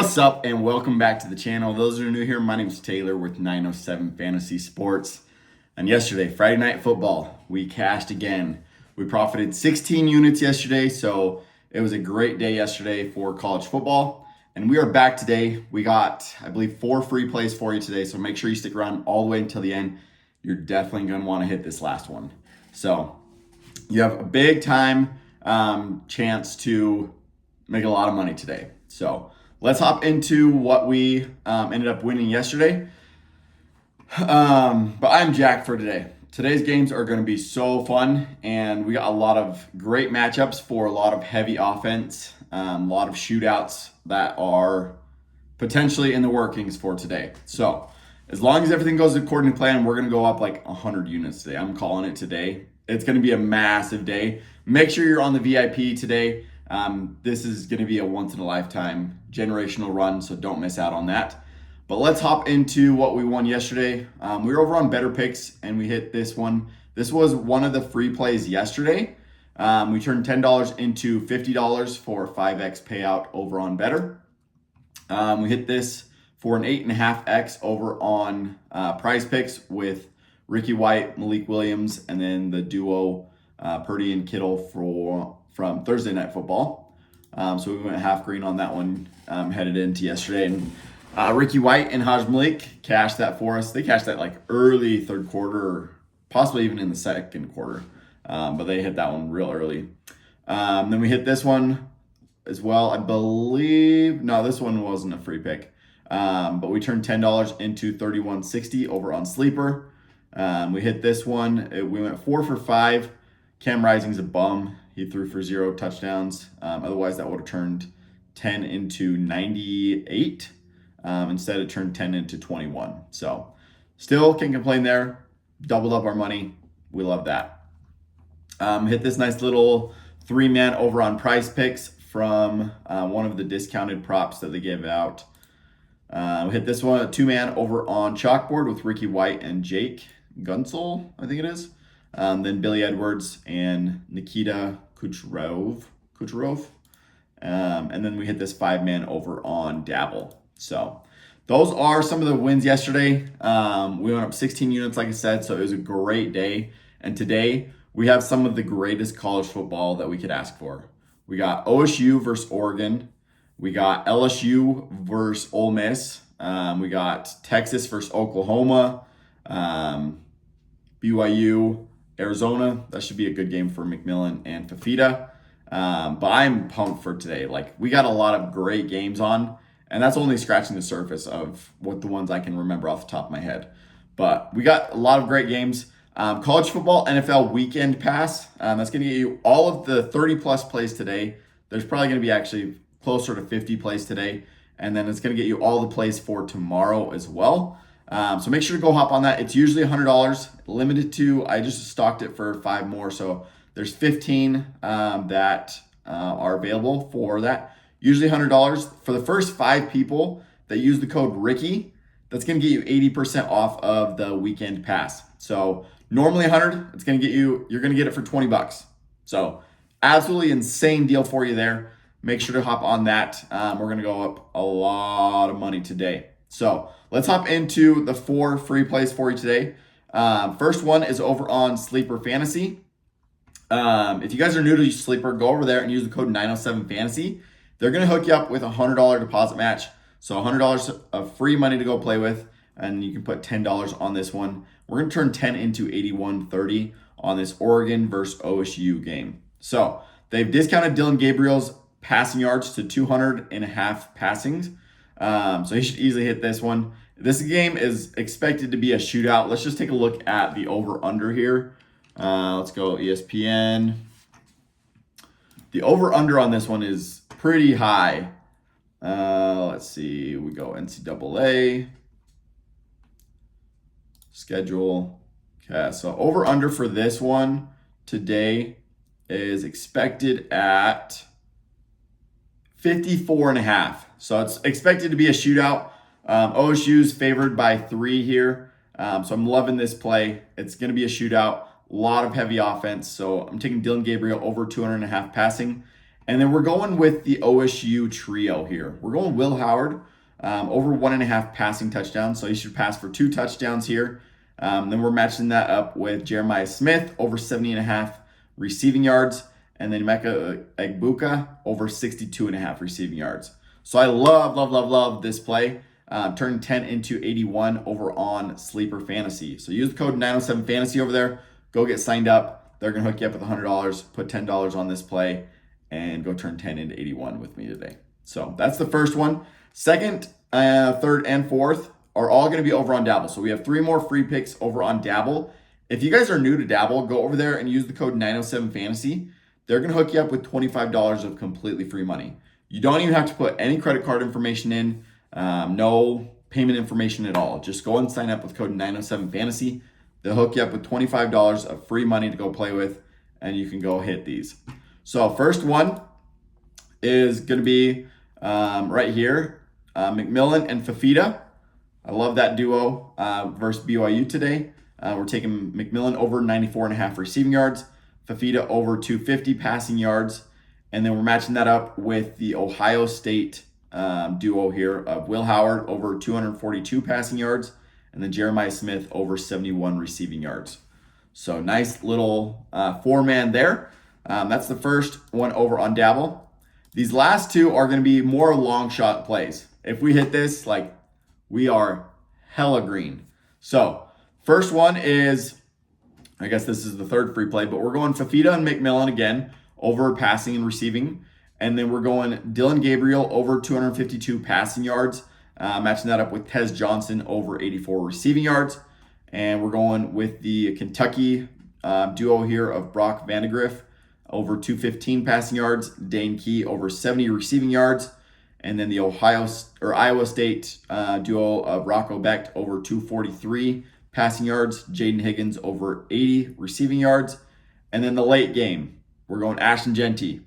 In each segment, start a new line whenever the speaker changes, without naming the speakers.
What's up and welcome back to the channel. Those who are new here, my name is Taylor with 907 Fantasy Sports. And yesterday, Friday Night Football, we cashed again. We profited 16 units yesterday, so it was a great day yesterday for college football. And we are back today. We got, I believe, 4 free plays for you today, so make sure you stick around all the way until the end. You're definitely going to want to hit this last one. So you have a big time chance to make a lot of money today. So let's hop into what we ended up winning yesterday. But I'm jacked for today. Today's games are going to be so fun, and we got a lot of great matchups for a lot of heavy offense, a lot of shootouts that are potentially in the workings for today. So as long as everything goes according to plan, we're going to go up like 100 units today. I'm calling it today. It's going to be a massive day. Make sure you're on the VIP today. This is going to be a once-in-a-lifetime generational run, so don't miss out on that. But let's hop into what we won yesterday. We were over on Picks, and we hit this one. This was one of the free plays yesterday. We turned $10 into $50 for a 5x payout over on Better. We hit this for an 8.5x over on Prizepicks with Ricky White, Malik Williams, and then the duo Purdy and Kittle from Thursday Night Football. So we went half green on that one, headed into yesterday. And Ricky White and Haj Malik cashed that for us. They cashed that like early third quarter, or possibly even in the second quarter. But they hit that one real early. Then we hit this one as well. I believe, no, this one wasn't a free pick. But we turned $10 into $31.60 over on Sleeper. We hit this one. We went 4 for 5. Cam Rising's a bum. He threw for 0 touchdowns. Otherwise, that would have turned 10 into 98. Instead, it turned 10 into 21. So still can't complain there. Doubled up our money. We love that. Hit this nice little 3-man over on Prizepicks from one of the discounted props that they gave out. We hit this one, a 2-man over on Chalkboard with Ricky White and Jake Gunsel, I think it is. Then Billy Edwards and Nikita Kucherov. And then we hit this 5-man over on Dabble. So those are some of the wins yesterday. We went up 16 units, like I said, so it was a great day. And today we have some of the greatest college football that we could ask for. We got OSU versus Oregon. We got LSU versus Ole Miss. We got Texas versus Oklahoma. BYU, Arizona. That should be a good game for McMillan and Fafita. But I'm pumped for today. Like, we got a lot of great games on, and that's only scratching the surface of what the ones I can remember off the top of my head. But we got a lot of great games. College football, NFL weekend pass. That's going to get you all of the 30-plus plays today. There's probably going to be actually closer to 50 plays today. And then it's going to get you all the plays for tomorrow as well. So make sure to go hop on that. It's usually $100, limited to, I just stocked it for 5 more. So there's 15 that are available for that. Usually $100 for the first 5 people that use the code Ricky. That's going to get you 80% off of the weekend pass. So normally 100, it's going to get you, you're going to get it for 20 bucks. So absolutely insane deal for you there. Make sure to hop on that. We're going to go up a lot of money today. So let's hop into the 4 free plays for you today. First one is over on Sleeper Fantasy. If you guys are new to Sleeper, go over there and use the code 907 Fantasy. They're going to hook you up with a $100 deposit match. So $100 of free money to go play with, and you can put $10 on this one. We're going to turn 10 into 81.30 on this Oregon versus OSU game. So they've discounted Dylan Gabriel's passing yards to 200.5 passings. So he should easily hit this one. This game is expected to be a shootout. Let's just take a look at the over-under here. Let's go ESPN. The over-under on this one is pretty high. Let's see. We go NCAA. Schedule. Okay, so over-under for this one today is expected at 54.5. So it's expected to be a shootout. OSU's favored by 3 here. So I'm loving this play. It's going to be a shootout. A lot of heavy offense. So I'm taking Dylan Gabriel over 200.5 passing. And then we're going with the OSU trio here. We're going Will Howard over 1.5 passing touchdowns. So he should pass for 2 touchdowns here. Then we're matching that up with Jeremiah Smith over 70.5 receiving yards. And then Emeka Egbuka over 62.5 receiving yards. So I love this play. Turning 10 into 81 over on Sleeper Fantasy. So use the code 907 Fantasy over there. Go get signed up. They're going to hook you up with $100. Put $10 on this play and go turn 10 into 81 with me today. So that's the first one. Second, third, and fourth are all going to be over on Dabble. So we have 3 more free picks over on Dabble. If you guys are new to Dabble, go over there and use the code 907 Fantasy. They're going to hook you up with $25 of completely free money. You don't even have to put any credit card information in, no payment information at all. Just go and sign up with code 907 Fantasy. They'll hook you up with $25 of free money to go play with, and you can go hit these. So first one is going to be right here, McMillan and Fafita. I love that duo versus BYU today. We're taking McMillan over 94.5 receiving yards, Fafita over 250 passing yards, and then we're matching that up with the Ohio State duo here of Will Howard over 242 passing yards, and then Jeremiah Smith over 71 receiving yards. So nice little 4-man there. That's the first one over on Dabble. These last 2 are going to be more long shot plays. If we hit this, like, we are hella green. So first one is, I guess this is the third free play, but we're going Fafita and McMillan again over passing and receiving. And then we're going Dylan Gabriel over 252 passing yards, matching that up with Tez Johnson over 84 receiving yards. And we're going with the Kentucky duo here of Brock Vandegrift over 215 passing yards, Dane Key over 70 receiving yards, and then the Iowa State duo of Rocco Becht over 243 passing yards, Jaden Higgins over 80 receiving yards, and then the late game, we're going Ashton Genty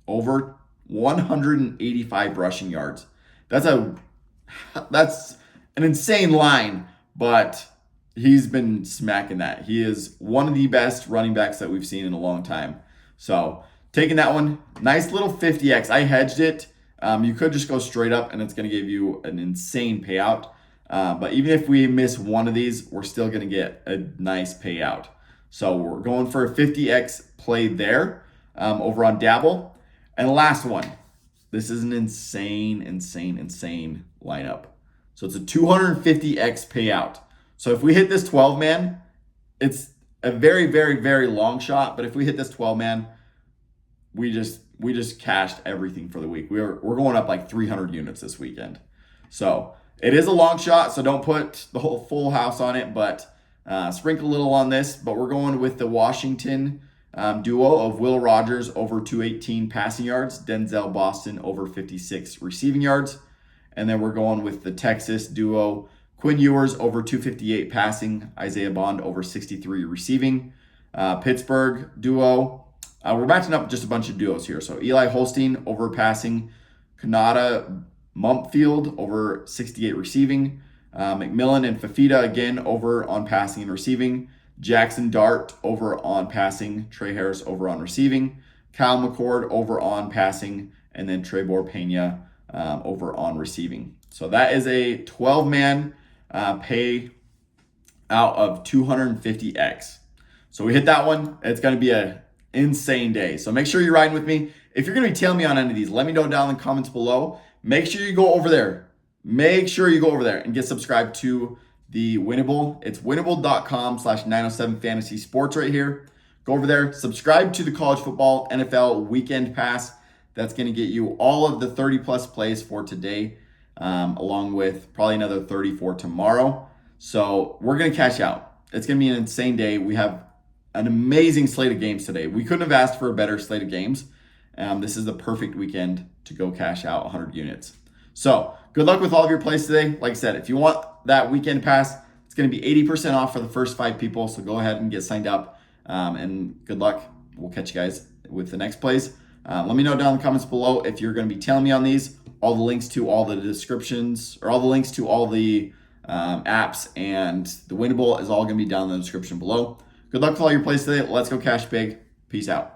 over 185 rushing yards. That's an insane line, but he's been smacking that. He is one of the best running backs that we've seen in a long time. So taking that one, nice little 50x. I hedged it. You could just go straight up and it's going to give you an insane payout. But even if we miss one of these, we're still going to get a nice payout. So we're going for a 50x play there over on Dabble. And the last one, this is an insane lineup. So it's a 250x payout. So if we hit this 12-man, it's a very long shot. But if we hit this 12-man, we just cashed everything for the week. We're going up like 300 units this weekend. So it is a long shot, so don't put the whole full house on it, but sprinkle a little on this. But we're going with the Washington duo of Will Rogers over 218 passing yards, Denzel Boston over 56 receiving yards. And then we're going with the Texas duo, Quinn Ewers over 258 passing, Isaiah Bond over 63 receiving. Pittsburgh duo, we're matching up just a bunch of duos here. So Eli Holstein over passing, Kanata Mumpfield over 68 receiving. McMillan and Fafita again over on passing and receiving. Jackson Dart over on passing. Trey Harris over on receiving. Kyle McCord over on passing. And then Trebor Pena over on receiving. So that is a 12-man pay out of 250x. So we hit that one. It's going to be an insane day. So make sure you're riding with me. If you're going to be tailing me on any of these, let me know down in the comments below. Make sure you go over there. Make sure you go over there and get subscribed to the Winible. It's winnable.com/907 fantasy sports right here. Go over there, subscribe to the college football NFL weekend pass. That's going to get you all of the 30 plus plays for today, along with probably another 30 for tomorrow. So we're going to cash out. It's going to be an insane day. We have an amazing slate of games today. We couldn't have asked for a better slate of games. This is the perfect weekend to go cash out 100 units. So good luck with all of your plays today. Like I said, if you want that weekend pass, it's going to be 80% off for the first 5 people. So go ahead and get signed up. And good luck. We'll catch you guys with the next plays. Let me know down in the comments below if you're going to be telling me on these. All the links to all the descriptions, or all the links to all the apps and the Winible is all going to be down in the description below. Good luck with all your plays today. Let's go cash big. Peace out.